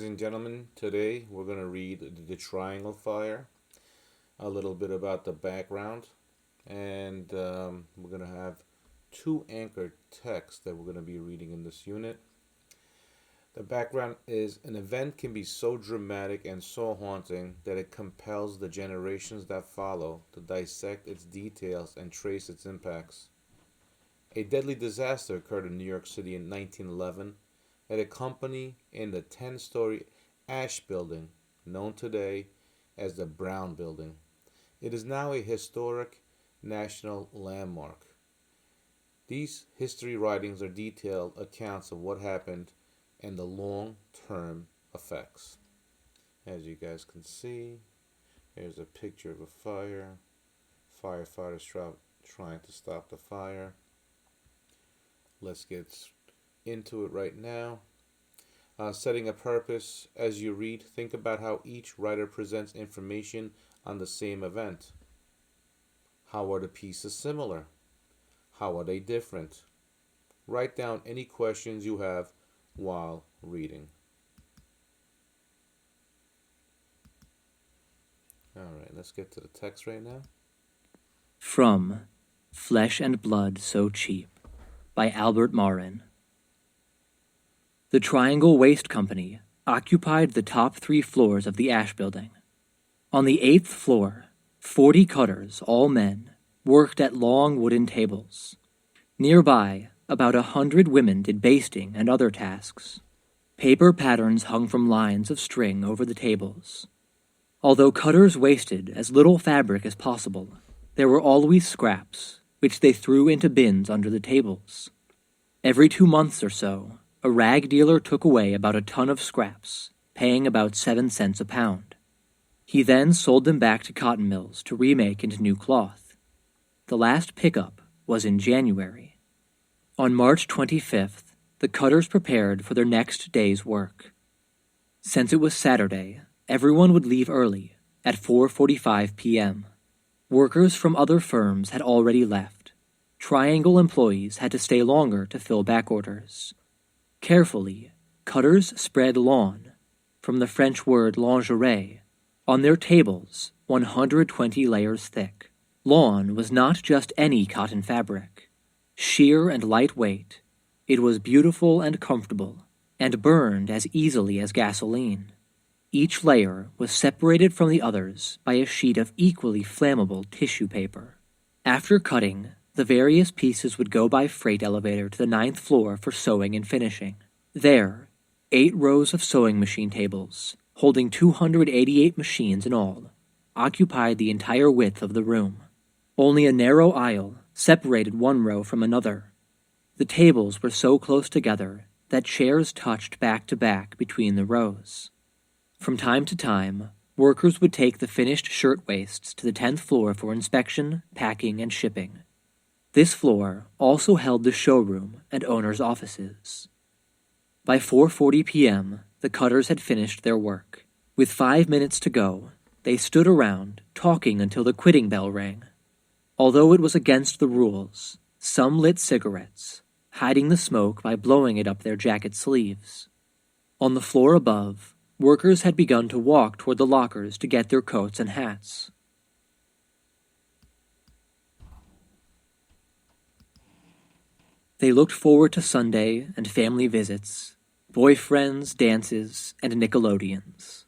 Ladies and gentlemen, today we're going to read the Triangle Fire, a little bit about the background, and we're going to have two anchor texts that we're going to be reading in this unit. The background is an event can be so dramatic and so haunting that it compels the generations that follow to dissect its details and trace its impacts. A deadly disaster occurred in New York City in 1911 at a company in the 10-story Ash Building, known today as the Brown Building. It is now a historic national landmark. These history writings are detailed accounts of what happened and the long-term effects. As you guys can see, here's a picture of a fire. Firefighters trying to stop the fire. Let's get into it right now. Setting a purpose. As you read, think about how each writer presents information on the same event. How are the pieces similar? How are they different? Write down any questions you have while reading. Alright, let's get to the text right now. From Flesh and Blood So Cheap by Albert Marin. The Triangle Waste Company occupied the top 3 floors of the Ash Building. On the 8th floor, 40 cutters, all men, worked at long wooden tables. Nearby, about 100 women did basting and other tasks. Paper patterns hung from lines of string over the tables. Although cutters wasted as little fabric as possible, there were always scraps, which they threw into bins under the tables. Every 2 months or so, a rag dealer took away about a ton of scraps, paying about 7 cents a pound. He then sold them back to cotton mills to remake into new cloth. The last pickup was in January. On March 25th, the cutters prepared for their next day's work. Since it was Saturday, everyone would leave early, at 4:45 p.m. Workers from other firms had already left. Triangle employees had to stay longer to fill back orders. Carefully, cutters spread lawn, from the French word lingerie, on their tables 120 layers thick. Lawn was not just any cotton fabric. Sheer and lightweight, it was beautiful and comfortable, and burned as easily as gasoline. Each layer was separated from the others by a sheet of equally flammable tissue paper. After cutting, the various pieces would go by freight elevator to the 9th floor for sewing and finishing. There, 8 rows of sewing machine tables, holding 288 machines in all, occupied the entire width of the room. Only a narrow aisle separated one row from another. The tables were so close together that chairs touched back to back between the rows. From time to time, workers would take the finished shirtwaists to the 10th floor for inspection, packing, and shipping. This floor also held the showroom and owner's offices. By 4:40 p.m., the cutters had finished their work. With 5 minutes to go, they stood around, talking until the quitting bell rang. Although it was against the rules, some lit cigarettes, hiding the smoke by blowing it up their jacket sleeves. On the floor above, workers had begun to walk toward the lockers to get their coats and hats. They looked forward to Sunday and family visits, boyfriends, dances, and Nickelodeons.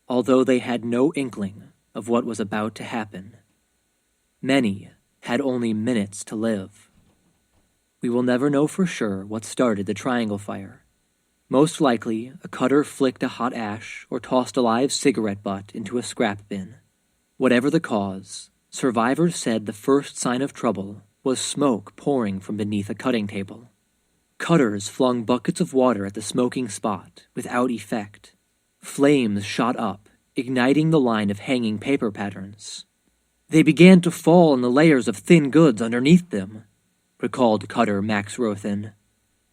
Although they had no inkling of what was about to happen, many had only minutes to live. We will never know for sure what started the Triangle Fire. Most likely, a cutter flicked a hot ash or tossed a live cigarette butt into a scrap bin. Whatever the cause, survivors said the first sign of trouble was smoke pouring from beneath a cutting table. Cutters flung buckets of water at the smoking spot without effect. Flames shot up, igniting the line of hanging paper patterns. They began to fall on the layers of thin goods underneath them, recalled cutter Max Rothen.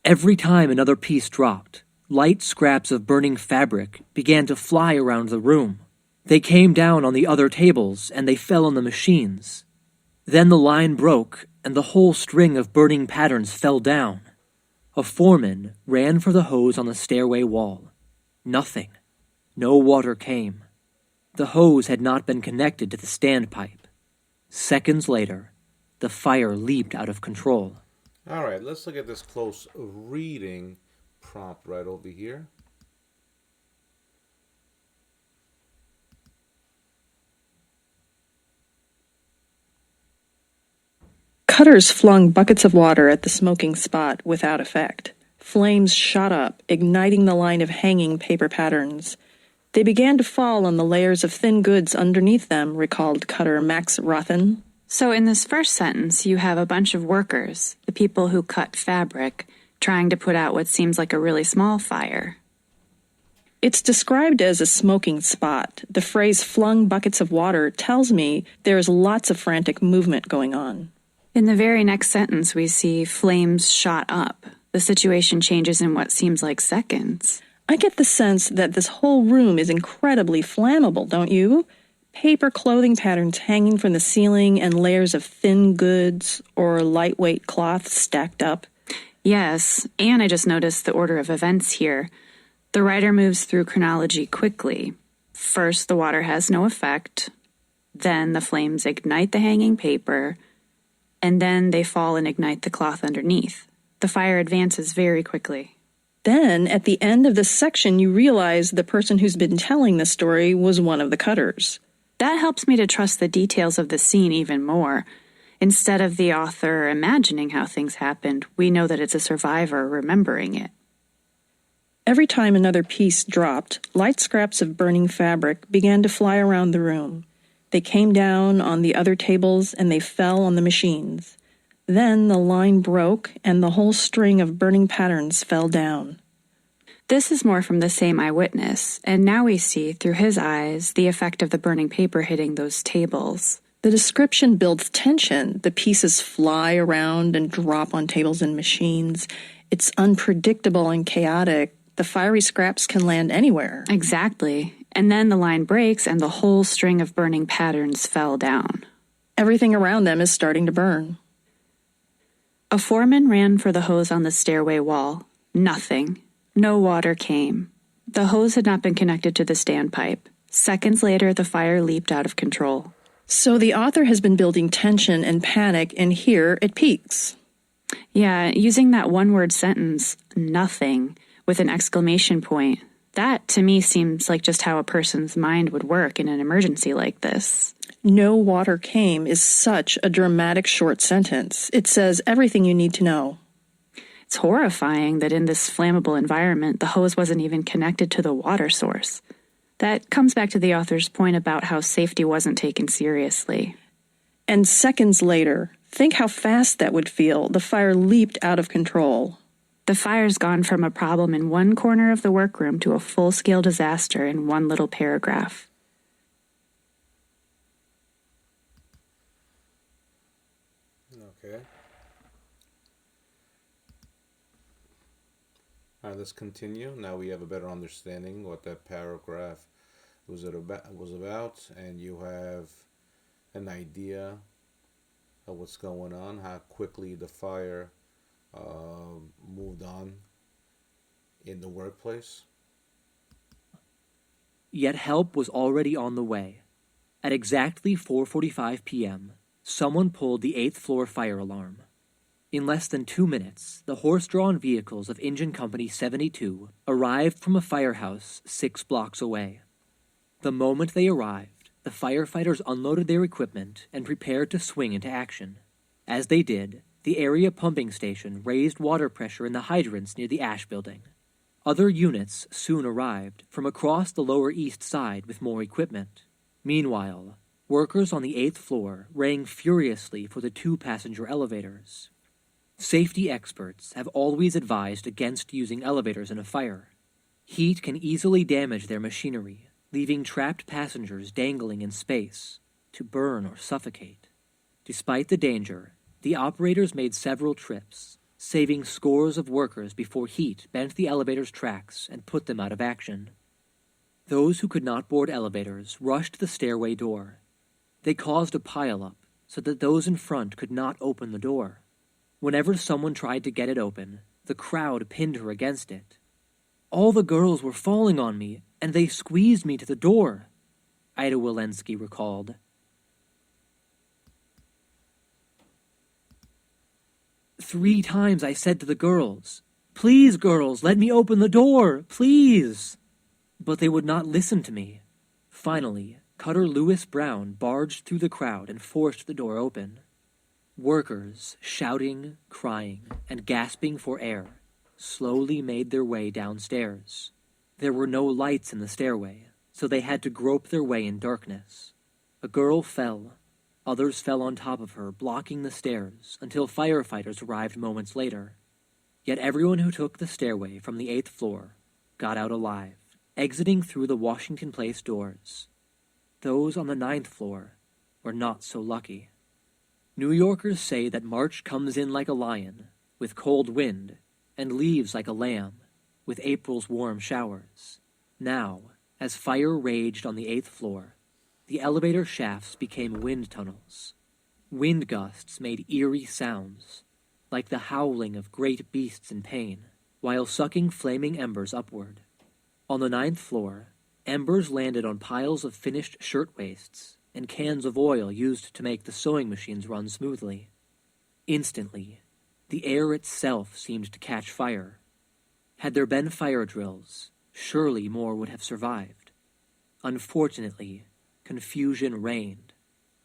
Every time another piece dropped, light scraps of burning fabric began to fly around the room. They came down on the other tables and they fell on the machines. Then the line broke and the whole string of burning patterns fell down. A foreman ran for the hose on the stairway wall. Nothing. No water came. The hose had not been connected to the standpipe. Seconds later, the fire leaped out of control. All right, let's look at this close reading prompt right over here. Cutters flung buckets of water at the smoking spot without effect. Flames shot up, igniting the line of hanging paper patterns. They began to fall on the layers of thin goods underneath them, recalled Cutter Max Rothen. So in this first sentence, you have a bunch of workers, the people who cut fabric, trying to put out what seems like a really small fire. It's described as a smoking spot. The phrase flung buckets of water tells me there's lots of frantic movement going on. In the very next sentence, we see flames shot up. The situation changes in what seems like seconds. I get the sense that this whole room is incredibly flammable, don't you? Paper clothing patterns hanging from the ceiling and layers of thin goods or lightweight cloth stacked up. Yes, and I just noticed the order of events here. The writer moves through chronology quickly. First, the water has no effect. Then the flames ignite the hanging paper. And then they fall and ignite the cloth underneath. The fire advances very quickly. Then, at the end of this section, you realize the person who's been telling the story was one of the cutters. That helps me to trust the details of the scene even more. Instead of the author imagining how things happened, we know that it's a survivor remembering it. Every time another piece dropped, light scraps of burning fabric began to fly around the room. They came down on the other tables and they fell on the machines. Then the line broke and the whole string of burning patterns fell down. This is more from the same eyewitness, and now we see, through his eyes, the effect of the burning paper hitting those tables. The description builds tension. The pieces fly around and drop on tables and machines. It's unpredictable and chaotic. The fiery scraps can land anywhere. Exactly. And then the line breaks and the whole string of burning patterns fell down. Everything around them is starting to burn. A foreman ran for the hose on the stairway wall. Nothing. No water came. The hose had not been connected to the standpipe. Seconds later, the fire leaped out of control. So the author has been building tension and panic, and here it peaks. Yeah, using that one-word sentence, nothing, with an exclamation point, that to me seems like just how a person's mind would work in an emergency like this. No water came is such a dramatic short sentence. It says everything you need to know. It's horrifying that in this flammable environment, the hose wasn't even connected to the water source. That comes back to the author's point about how safety wasn't taken seriously. And seconds later, think how fast that would feel. The fire leaped out of control. The fire's gone from a problem in one corner of the workroom to a full-scale disaster in one little paragraph. Okay. All right, let's continue. Now we have a better understanding what that paragraph was about, and you have an idea of what's going on, how quickly the fire moved on in the workplace. Yet help was already on the way. At exactly 4:45 p.m., someone pulled the 8th floor fire alarm. In less than 2 minutes, the horse-drawn vehicles of Engine Company 72 arrived from a firehouse 6 blocks away. The moment they arrived, the firefighters unloaded their equipment and prepared to swing into action. As they did, the area pumping station raised water pressure in the hydrants near the ash building. Other units soon arrived from across the Lower East Side with more equipment. Meanwhile, workers on the 8th floor rang furiously for the 2-passenger elevators. Safety experts have always advised against using elevators in a fire. Heat can easily damage their machinery, leaving trapped passengers dangling in space to burn or suffocate. Despite the danger, the operators made several trips, saving scores of workers before heat bent the elevator's tracks and put them out of action. Those who could not board elevators rushed the stairway door. They caused a pileup so that those in front could not open the door. Whenever someone tried to get it open, the crowd pinned her against it. All the girls were falling on me, and they squeezed me to the door, Ida Walensky recalled. "3 times I said to the girls, 'Please, girls, let me open the door, please!' But they would not listen to me. Finally, Cutter Lewis Brown barged through the crowd and forced the door open. Workers, shouting, crying, and gasping for air, slowly made their way downstairs. There were no lights in the stairway, so they had to grope their way in darkness. A girl fell. Others fell on top of her, blocking the stairs, until firefighters arrived moments later. Yet everyone who took the stairway from the 8th floor got out alive, exiting through the Washington Place doors. Those on the 9th floor were not so lucky. New Yorkers say that March comes in like a lion, with cold wind, and leaves like a lamb, with April's warm showers. Now, as fire raged on the 8th floor, the elevator shafts became wind tunnels. Wind gusts made eerie sounds, like the howling of great beasts in pain, while sucking flaming embers upward. On the 9th floor, embers landed on piles of finished shirtwaists and cans of oil used to make the sewing machines run smoothly. Instantly, the air itself seemed to catch fire. Had there been fire drills, surely more would have survived. Unfortunately, confusion reigned.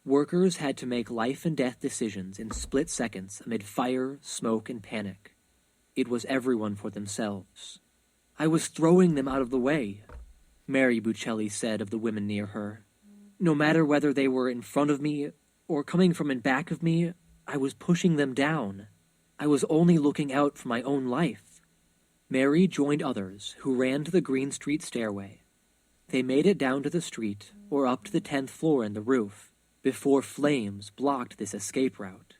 Workers had to make life-and-death decisions in split seconds amid fire, smoke, and panic. It was everyone for themselves. "I was throwing them out of the way," Mary Buccelli said of the women near her. "No matter whether they were in front of me or coming from in back of me, I was pushing them down. I was only looking out for my own life." Mary joined others who ran to the Green Street stairway. They made it down to the street or up to the 10th floor and the roof before flames blocked this escape route.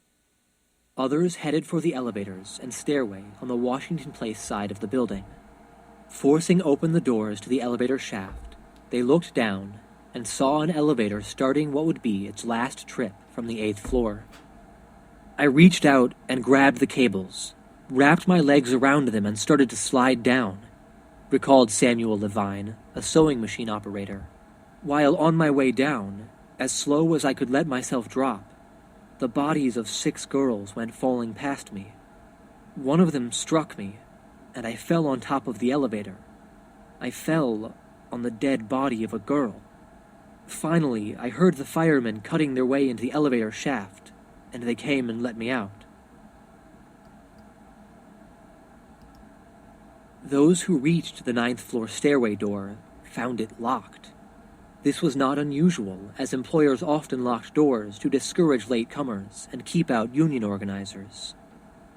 Others headed for the elevators and stairway on the Washington Place side of the building. Forcing open the doors to the elevator shaft, they looked down and saw an elevator starting what would be its last trip from the 8th floor. "I reached out and grabbed the cables, wrapped my legs around them and started to slide down," recalled Samuel Levine, a sewing machine operator. "While on my way down, as slow as I could let myself drop, the bodies of 6 girls went falling past me. One of them struck me, and I fell on top of the elevator. I fell on the dead body of a girl. Finally, I heard the firemen cutting their way into the elevator shaft, and they came and let me out." Those who reached the 9th floor stairway door found it locked. This was not unusual, as employers often locked doors to discourage latecomers and keep out union organizers.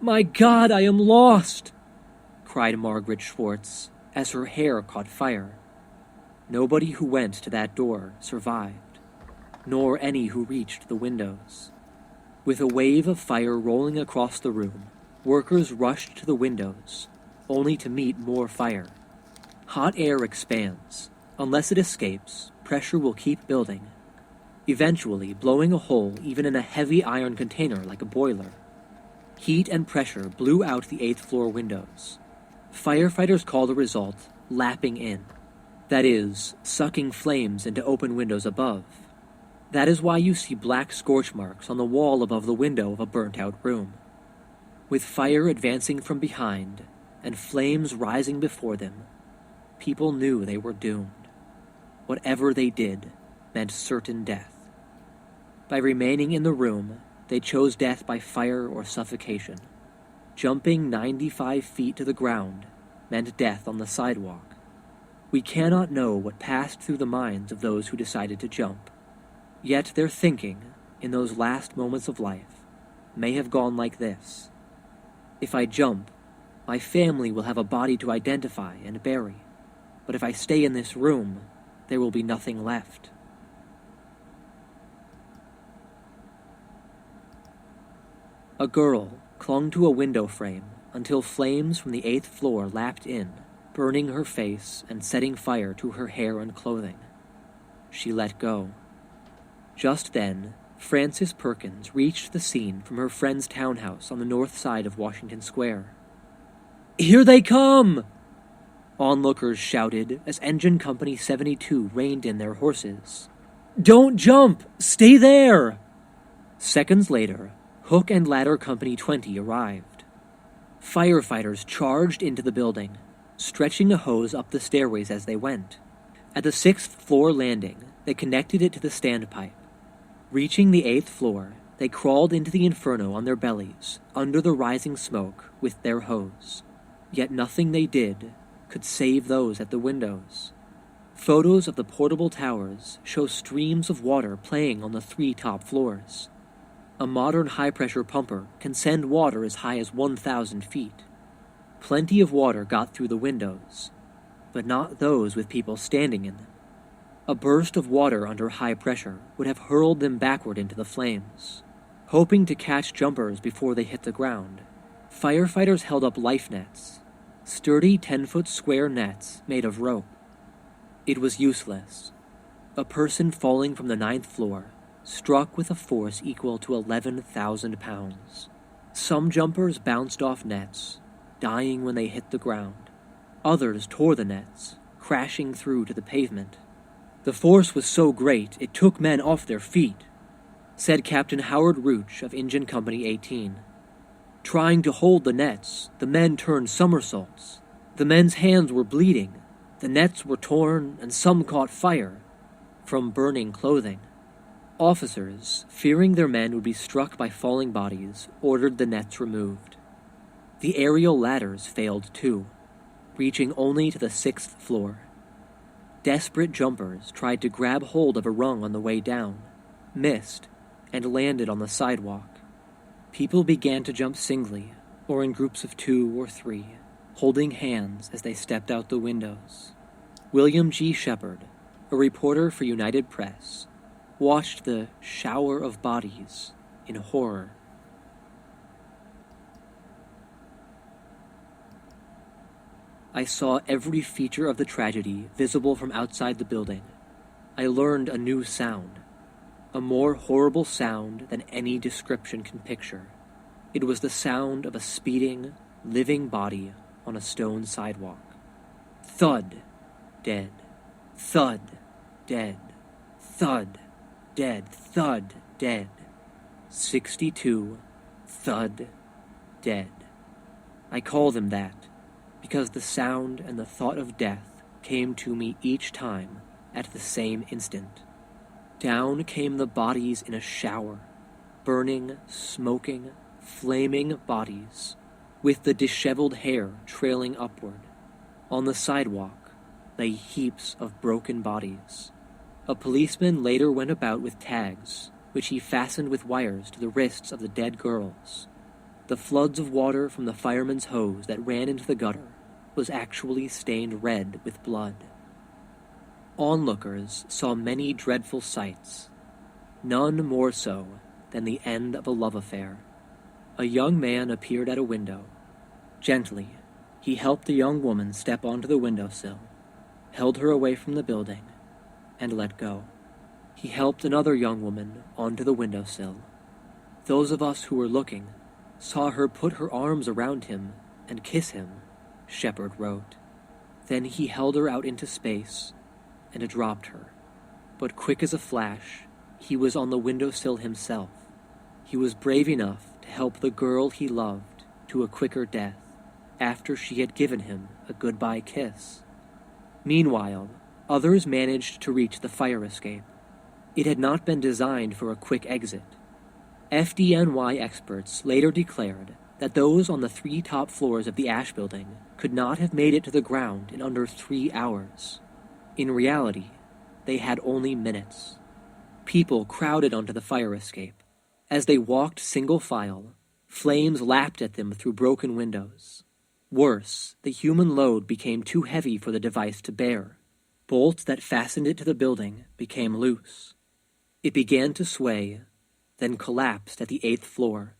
"My God, I am lost!" cried Margaret Schwartz as her hair caught fire. Nobody who went to that door survived, nor any who reached the windows. With a wave of fire rolling across the room, workers rushed to the windows, only to meet more fire. Hot air expands. Unless it escapes, pressure will keep building, eventually blowing a hole even in a heavy iron container like a boiler. Heat and pressure blew out the 8th floor windows. Firefighters call the result lapping in. That is, sucking flames into open windows above. That is why you see black scorch marks on the wall above the window of a burnt-out room. With fire advancing from behind and flames rising before them, people knew they were doomed. Whatever they did meant certain death. By remaining in the room, they chose death by fire or suffocation. Jumping 95 feet to the ground meant death on the sidewalk. We cannot know what passed through the minds of those who decided to jump. Yet their thinking, in those last moments of life, may have gone like this: "If I jump, my family will have a body to identify and bury. But if I stay in this room, there will be nothing left." A girl clung to a window frame until flames from the 8th floor lapped in, burning her face and setting fire to her hair and clothing. She let go. Just then, Frances Perkins reached the scene from her friend's townhouse on the north side of Washington Square. "Here they come!" Onlookers shouted as Engine Company 72 reined in their horses. "Don't jump! Stay there!" Seconds later, Hook and Ladder Company 20 arrived. Firefighters charged into the building, stretching a hose up the stairways as they went. At the 6th floor landing, they connected it to the standpipe. Reaching the 8th floor, they crawled into the inferno on their bellies, under the rising smoke, with their hose. Yet nothing they did could save those at the windows. Photos of the portable towers show streams of water playing on the 3 top floors. A modern high-pressure pumper can send water as high as 1,000 feet. Plenty of water got through the windows, but not those with people standing in them. A burst of water under high pressure would have hurled them backward into the flames. Hoping to catch jumpers before they hit the ground, firefighters held up life nets, sturdy 10-foot square nets made of rope. It was useless. A person falling from the 9th floor struck with a force equal to 11,000 pounds. Some jumpers bounced off nets, dying when they hit the ground. Others tore the nets, crashing through to the pavement. The force was so great it took men off their feet, said Captain Howard Rooch of Engine Company 18. Trying to hold the nets, the men turned somersaults. The men's hands were bleeding. The nets were torn, and some caught fire from burning clothing. Officers, fearing their men would be struck by falling bodies, ordered the nets removed. The aerial ladders failed too, reaching only to the 6th floor. Desperate jumpers tried to grab hold of a rung on the way down, missed, and landed on the sidewalk. People began to jump singly, or in groups of 2 or 3, holding hands as they stepped out the windows. William G. Shepard, a reporter for United Press, watched the shower of bodies in horror. I saw every feature of the tragedy visible from outside the building. I learned a new sound, a more horrible sound than any description can picture. It was the sound of a speeding, living body on a stone sidewalk. Thud, dead. Thud, dead. Thud, dead. Thud, dead. 62, thud, dead. I call them that because the sound and the thought of death came to me each time at the same instant. Down came the bodies in a shower, burning, smoking, flaming bodies, with the disheveled hair trailing upward. On the sidewalk lay heaps of broken bodies. A policeman later went about with tags, which he fastened with wires to the wrists of the dead girls. The floods of water from the fireman's hose that ran into the gutter was actually stained red with blood. Onlookers saw many dreadful sights, none more so than the end of a love affair. A young man appeared at a window. Gently, he helped the young woman step onto the windowsill, held her away from the building, and let go. He helped another young woman onto the windowsill. Those of us who were looking saw her put her arms around him and kiss him, Shepard wrote. Then he held her out into space and dropped her. But quick as a flash, he was on the windowsill himself. He was brave enough to help the girl he loved to a quicker death after she had given him a goodbye kiss. Meanwhile, others managed to reach the fire escape. It had not been designed for a quick exit. FDNY experts later declared that those on the 3 top floors of the Ash Building could not have made it to the ground in under 3 hours. In reality, they had only minutes. People crowded onto the fire escape. As they walked single file, flames lapped at them through broken windows. Worse, the human load became too heavy for the device to bear. Bolts that fastened it to the building became loose. It began to sway, then collapsed at the 8th floor,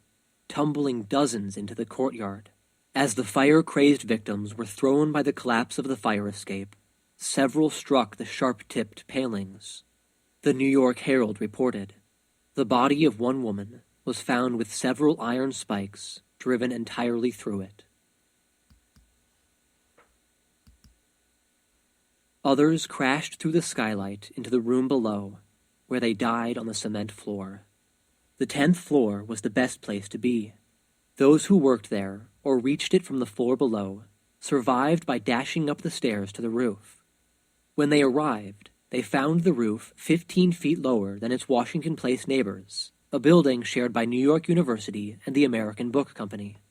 tumbling dozens into the courtyard. As the fire-crazed victims were thrown by the collapse of the fire escape, several struck the sharp-tipped palings. The New York Herald reported, the body of one woman was found with several iron spikes driven entirely through it. Others crashed through the skylight into the room below, where they died on the cement floor. The 10th floor was the best place to be. Those who worked there, or reached it from the floor below, survived by dashing up the stairs to the roof. When they arrived, they found the roof 15 feet lower than its Washington Place neighbors, a building shared by New York University and the American Book Company.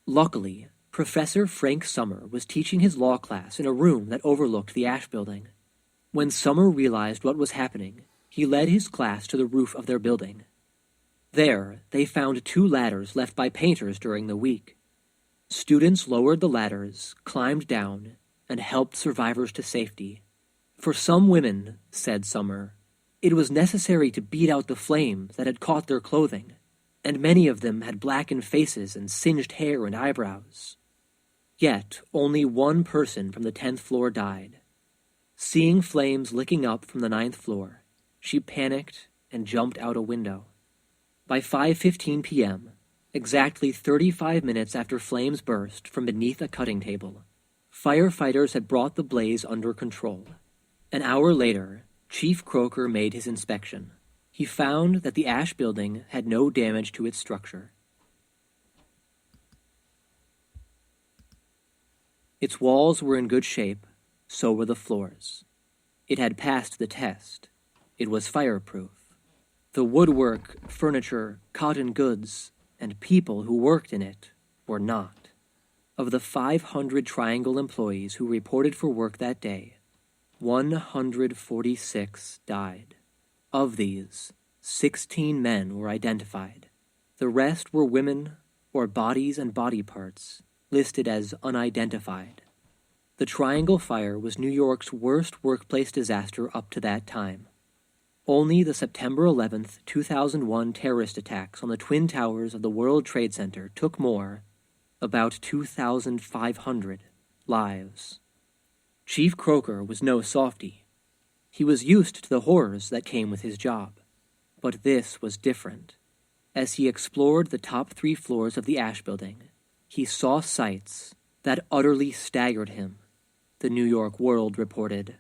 Luckily, Professor Frank Summer was teaching his law class in a room that overlooked the ash building. When Summer realized what was happening, he led his class to the roof of their building. There, they found 2 ladders left by painters during the week. Students lowered the ladders, climbed down, and helped survivors to safety. For some women, said Summer, it was necessary to beat out the flames that had caught their clothing, and many of them had blackened faces and singed hair and eyebrows. Yet only 1 person from the 10th floor died. Seeing flames licking up from the 9th floor, she panicked and jumped out a window. By 5:15 p.m., exactly 35 minutes after flames burst from beneath a cutting table, firefighters had brought the blaze under control. An hour later, Chief Croker made his inspection. He found that the ash building had no damage to its structure. Its walls were in good shape, so were the floors. It had passed the test. It was fireproof. The woodwork, furniture, cotton goods, and people who worked in it were not. Of the 500 Triangle employees who reported for work that day, 146 died. Of these, 16 men were identified. The rest were women or bodies and body parts listed as unidentified. The Triangle Fire was New York's worst workplace disaster up to that time. Only the September 11, 2001 terrorist attacks on the Twin Towers of the World Trade Center took more, about 2,500, lives. Chief Croker was no softy. He was used to the horrors that came with his job. But this was different. As he explored the top 3 floors of the ash building, he saw sights that utterly staggered him, the New York World reported.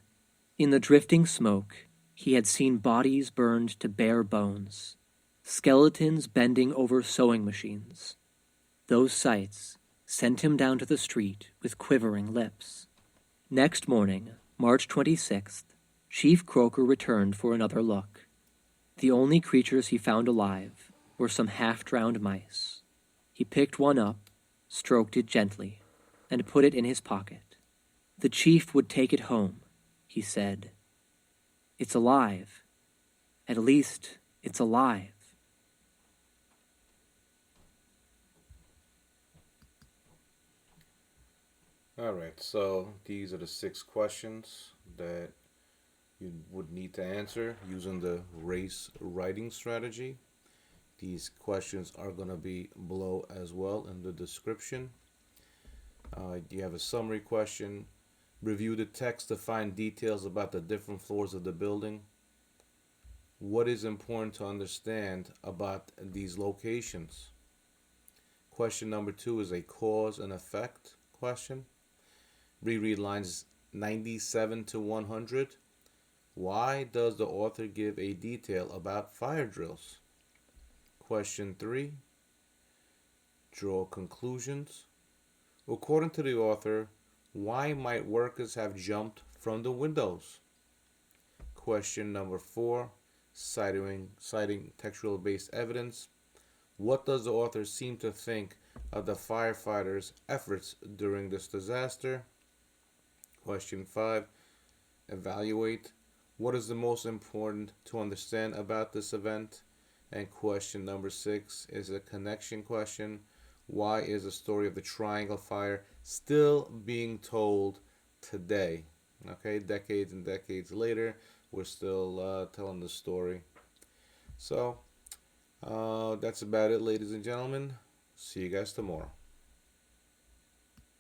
In the drifting smoke, he had seen bodies burned to bare bones, skeletons bending over sewing machines. Those sights sent him down to the street with quivering lips. Next morning, March 26th, Chief Croker returned for another look. The only creatures he found alive were some half-drowned mice. He picked one up, stroked it gently, and put it in his pocket. The chief would take it home, he said. It's alive. At least, it's alive. All right, so these are the 6 questions that you would need to answer using the race writing strategy. These questions are going to be below as well in the description. You have a summary question. Review the text to find details about the different floors of the building. What is important to understand about these locations? Question number 2 is a cause and effect question. Reread lines 97 to 100. Why does the author give a detail about fire drills? Question 3. Draw conclusions. According to the author, why might workers have jumped from the windows? Question number 4. Citing textual-based evidence. What does the author seem to think of the firefighters' efforts during this disaster? Question 5. Evaluate. What is the most important to understand about this event? And question number 6 is a connection question. Why is the story of the Triangle Fire still being told today? Okay, decades and decades later, we're still telling the story. So, that's about it, ladies and gentlemen. See you guys tomorrow.